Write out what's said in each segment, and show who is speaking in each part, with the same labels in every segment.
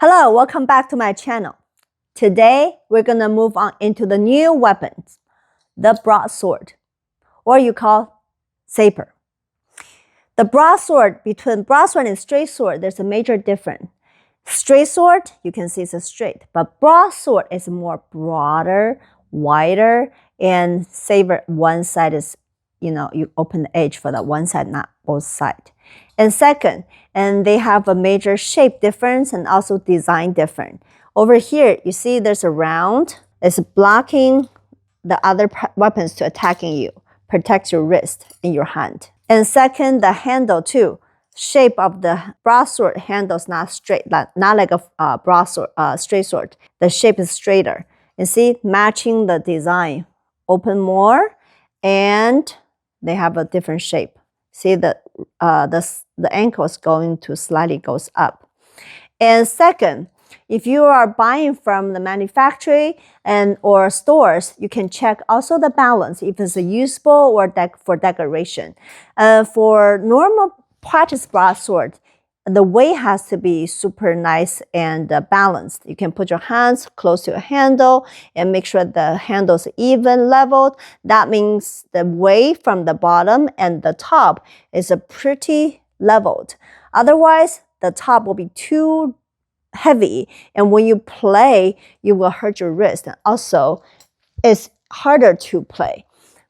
Speaker 1: Hello, welcome back to my channel. Today, we're gonna move on into the new weapons, the broadsword, or you call saber. The broadsword, between broadsword and straight sword, there's a major difference. Straight sword, you can see it's a straight, but broadsword is more broader, wider, and saber, one side is, you open the edge for the one side, not both sides. And second, and they have a major shape difference and also design difference. Over here, you see there's a round. It's blocking the other weapons to attacking you, protects your wrist and your hand. And second, the handle too. Shape of the broadsword handle is not straight, not like a broadsword, straight sword. The shape is straighter. You see, matching the design. Open more, and they have a different shape. See the ankle is going to slightly goes up. And second, if you are buying from the manufacturer or stores, you can check also the balance if it's usable or for decoration. For normal practice broadsword, the weight has to be super nice and balanced. You can put your hands close to a handle and make sure the handle is even leveled. That means the weight from the bottom and the top is pretty leveled. Otherwise, the top will be too heavy, and when you play, you will hurt your wrist. And also, it's harder to play.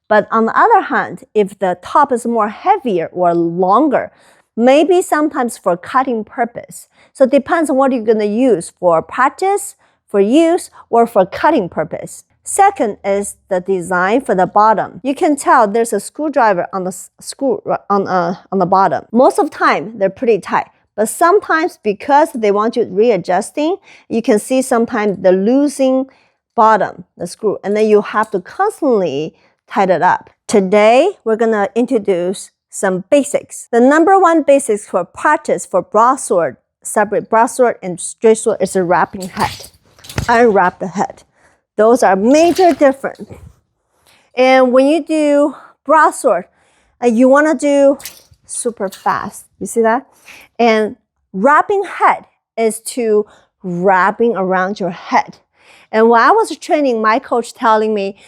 Speaker 1: But on the other hand, if the top is more heavier or longer, maybe sometimes for cutting purpose. So it depends on what you're going to use for practice, for use, or for cutting purpose. Second is the design for the bottom. You can tell there's a screwdriver on the screw on the bottom. Most of the time, they're pretty tight. But sometimes because they want you readjusting, you can see sometimes the losing bottom, the screw, and then you have to constantly tighten it up. Today, we're going to introduce some basics. The number one basics for practice for broadsword, separate broadsword and straight sword, is a wrapping head. Unwrap the head. Those are major difference. And when you do broadsword, you want to do super fast. You see that? And wrapping head is to wrapping around your head. And when I was training, my coach telling me,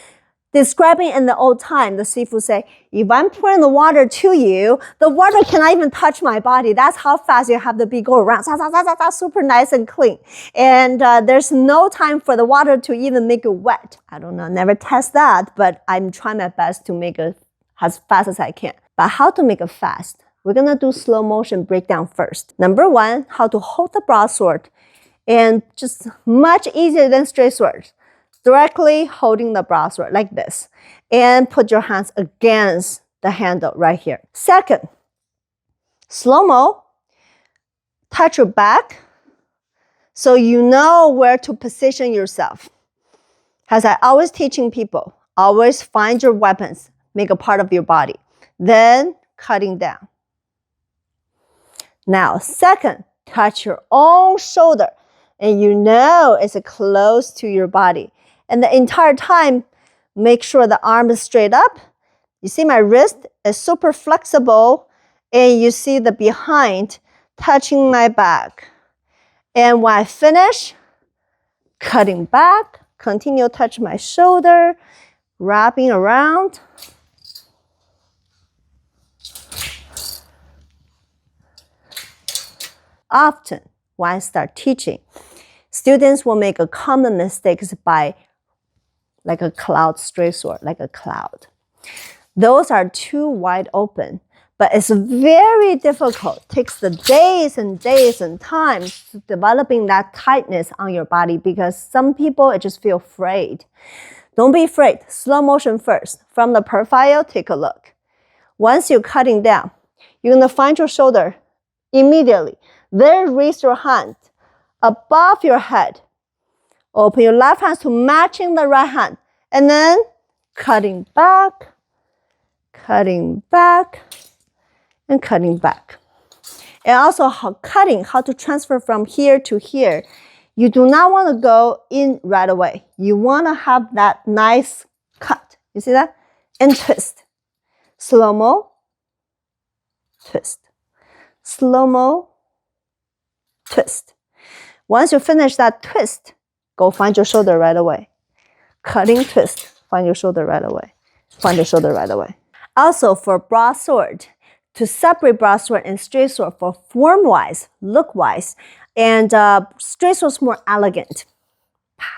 Speaker 1: describing in the old time, the Sifu say, if I'm pouring the water to you, the water cannot even touch my body. That's how fast you have to be go around. Super nice and clean. And there's no time for the water to even make it wet. I don't know, never test that, but I'm trying my best to make it as fast as I can. But how to make it fast? We're going to do slow motion breakdown first. Number one, how to hold the broadsword. And just much easier than straight swords. Directly holding the broadsword like this. And put your hands against the handle right here. Second, slow-mo. Touch your back so you know where to position yourself. As I always teaching people, always find your weapons, make a part of your body. Then cutting down. Now, second, touch your own shoulder. And you know it's close to your body. And the entire time, make sure the arm is straight up. You see my wrist is super flexible. And you see the behind touching my back. And when I finish, cutting back, continue to touch my shoulder, wrapping around. Often, when I start teaching, students will make a common mistakes by like a cloud straight sword, like a cloud. Those are too wide open, but it's very difficult. It takes the days and days and time developing that tightness on your body because some people just feel afraid. Don't be afraid. Slow motion first. From the profile, take a look. Once you're cutting down, you're going to find your shoulder immediately. Then raise your hand above your head. Open your left hand to matching the right hand. And then cutting back, and cutting back. And also how to transfer from here to here. You do not want to go in right away. You want to have that nice cut. You see that? And twist. Slow-mo, twist. Slow-mo, twist. Once you finish that twist, go find your shoulder right away. Cutting twist, find your shoulder right away. Find your shoulder right away. Also for broadsword, to separate broadsword and straight sword for form-wise, look-wise, and straight sword is more elegant.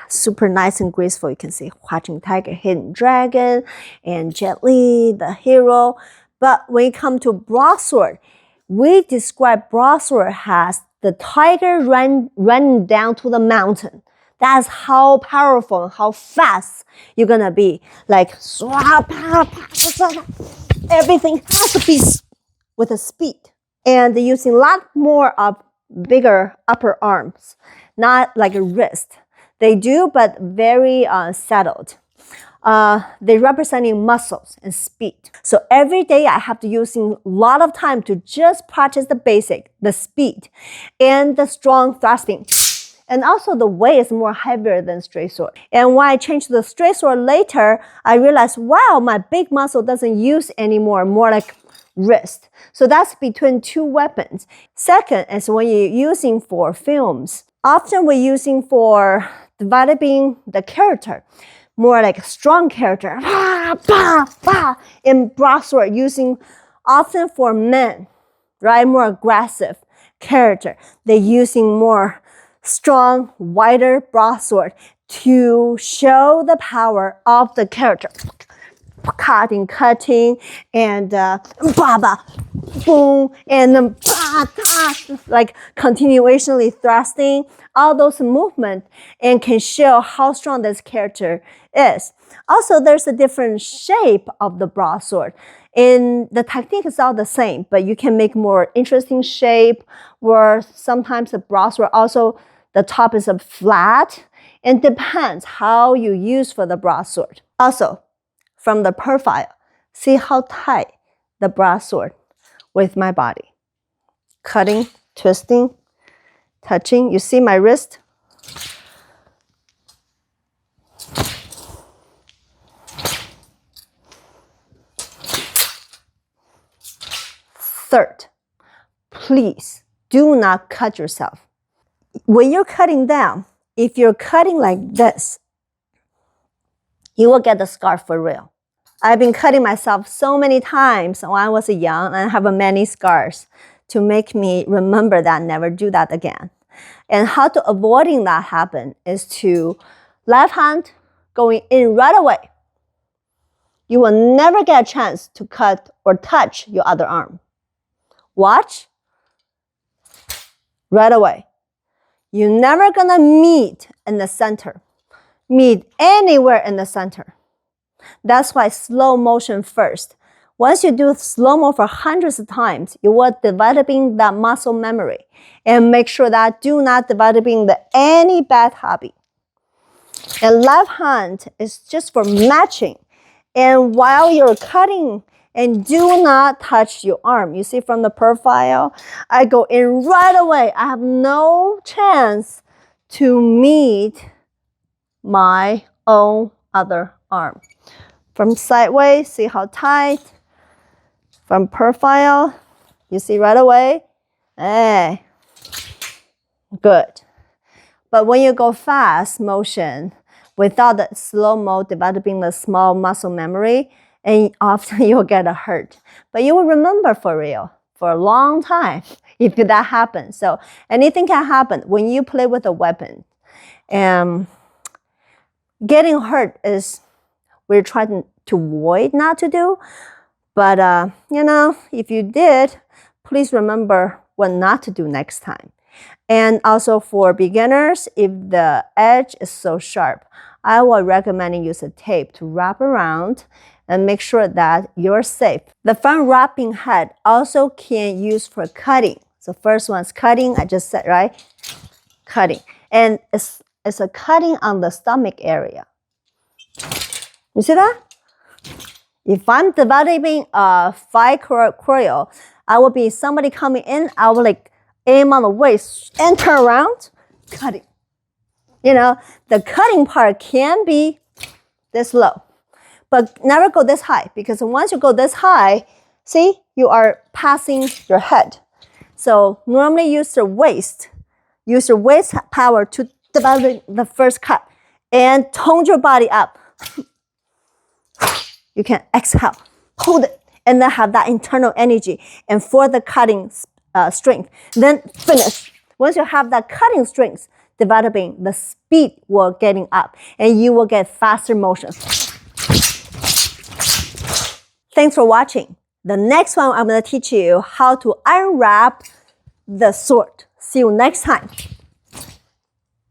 Speaker 1: Super nice and graceful. You can see Watching Tiger, Hidden Dragon, and Jet Li, the hero. But when it comes to broadsword, we describe broadsword as the tiger running down to the mountain. That's how powerful and how fast you're gonna be. Like, everything has to be with a speed. And they're using a lot more of bigger upper arms, not like a wrist. They do, but very settled. They're representing muscles and speed. So every day I have to using a lot of time to just practice the basic, the speed, and the strong thrusting. And also the weight is more heavier than straight sword. And when I changed to the straight sword later, I realized, wow, my big muscle doesn't use anymore, more like wrist. So that's between two weapons. Second is when you're using for films. Often we're using for developing the character, more like a strong character. In broadsword, using often for men, right? More aggressive character. They're using more strong, wider broadsword to show the power of the character. Cutting, and boom, and then like continuationally thrusting, all those movements, and can show how strong this character is. Also, there's a different shape of the broadsword. And the technique is all the same, but you can make more interesting shape, where sometimes the broadsword also, the top is a flat, and depends how you use for the broadsword. Also, from the profile, see how tight the broadsword with my body. Cutting, twisting, touching. You see my wrist? Third, please do not cut yourself. When you're cutting down, if you're cutting like this, you will get the scar for real. I've been cutting myself so many times when I was young, and I have many scars to make me remember that, never do that again. And how to avoiding that happen is to left hand going in right away. You will never get a chance to cut or touch your other arm. Watch. Right away. You're never gonna meet in the center. Meet anywhere in the center. That's why slow motion first. Once you do slow-mo for hundreds of times, you will developing that muscle memory, and make sure that do not developing any bad habit. And left hand is just for matching. And while you're cutting, and do not touch your arm. You see from the profile, I go in right away. I have no chance to meet my own other arm. From sideways, see how tight. From profile, you see right away. Hey, good. But when you go fast motion, without the slow-mo developing the small muscle memory, and often you'll get a hurt. But you will remember for real, for a long time, if that happens. So anything can happen when you play with a weapon. Getting hurt is we're trying to avoid not to do. But, if you did, please remember what not to do next time. And also for beginners, if the edge is so sharp, I will recommend you use a tape to wrap around and make sure that you're safe. The front wrapping head also can use for cutting. So first one's cutting, I just said, right? Cutting. And it's a cutting on the stomach area. You see that? If I'm developing a fight choreography, I will be somebody coming in, I will aim on the waist and turn around, cutting. The cutting part can be this low, but never go this high, because once you go this high, see, you are passing your head. So normally use the waist. use your waist power to develop the first cut and tone your body up. You can exhale, hold it, and then have that internal energy and for the cutting strength. Then finish. Once you have that cutting strength developing, the speed will getting up and you will get faster motions. Thanks for watching. The next one, I'm going to teach you how to unwrap the sword. See you next time.